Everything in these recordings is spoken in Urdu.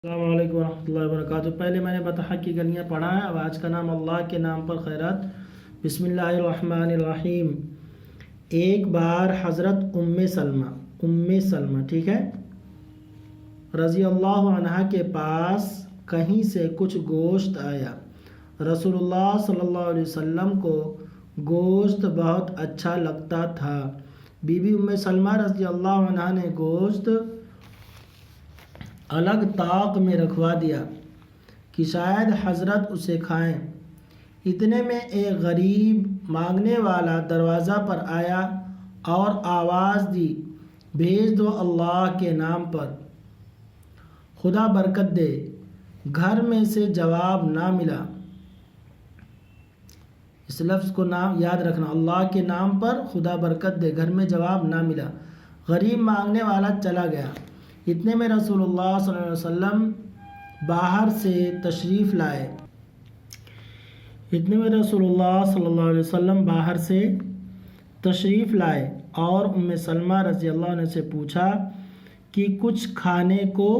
السلام علیکم ورحمۃ اللہ وبرکاتہ۔ پہلے میں نے بطحق کی گلیاں پڑھا ہے، اب آج کا نام اللہ کے نام پر خیرات۔ بسم اللہ الرحمن الرحیم۔ ایک بار حضرت ام سلمہ ٹھیک ہے رضی اللہ عنہا کے پاس کہیں سے کچھ گوشت آیا۔ رسول اللہ صلی اللہ علیہ وسلم کو گوشت بہت اچھا لگتا تھا۔ بی بی ام سلمہ رضی اللہ عنہا نے گوشت الگ طاق میں رکھوا دیا کہ شاید حضرت اسے کھائیں۔ اتنے میں ایک غریب مانگنے والا دروازہ پر آیا اور آواز دی، بھیج دو اللہ کے نام پر، خدا برکت دے۔ گھر میں سے جواب نہ ملا۔ اس لفظ کو یاد رکھنا، اللہ کے نام پر خدا برکت دے، گھر میں جواب نہ ملا۔ غریب مانگنے والا چلا گیا۔ اتنے میں رسول اللہ صلی اللہ علیہ وسلم باہر سے تشریف لائے اور ام سلمہ رضی اللہ عنہ سے پوچھا کہ کچھ کھانے کو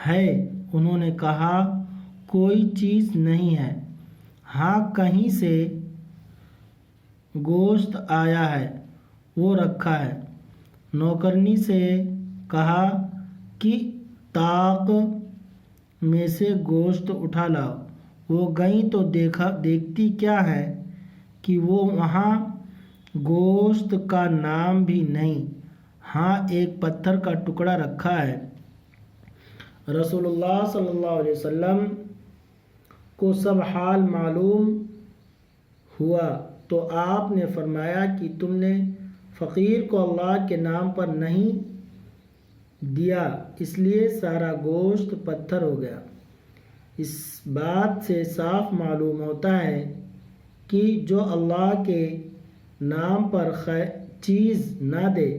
ہے؟ انہوں نے کہا کوئی چیز نہیں ہے، ہاں کہیں سے گوشت آیا ہے، وہ رکھا ہے۔ نوکرنی سے کہا کہ طاق میں سے گوشت اٹھا لاؤ۔ وہ گئیں تو دیکھتی کیا ہے کہ وہ وہاں گوشت کا نام بھی نہیں، ہاں ایک پتھر کا ٹکڑا رکھا ہے۔ رسول اللہ صلی اللہ علیہ وسلم کو سب حال معلوم ہوا تو آپ نے فرمایا کہ تم نے فقیر کو اللہ کے نام پر نہیں دیا، اس لیے سارا گوشت پتھر ہو گیا۔ اس بات سے صاف معلوم ہوتا ہے کہ جو اللہ کے نام پر چیز نہ دے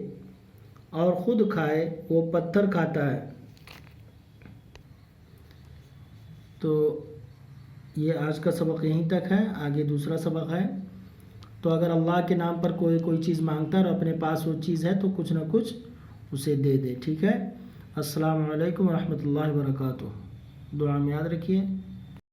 اور خود کھائے وہ پتھر کھاتا ہے۔ تو یہ آج کا سبق یہیں تک ہے، آگے دوسرا سبق ہے۔ تو اگر اللہ کے نام پر کوئی چیز مانگتا ہے اور اپنے پاس وہ چیز ہے تو کچھ نہ کچھ اسے دے دے، ٹھیک ہے۔ السلام علیکم ورحمۃ اللہ وبرکاتہ۔ دعا میں یاد رکھیے۔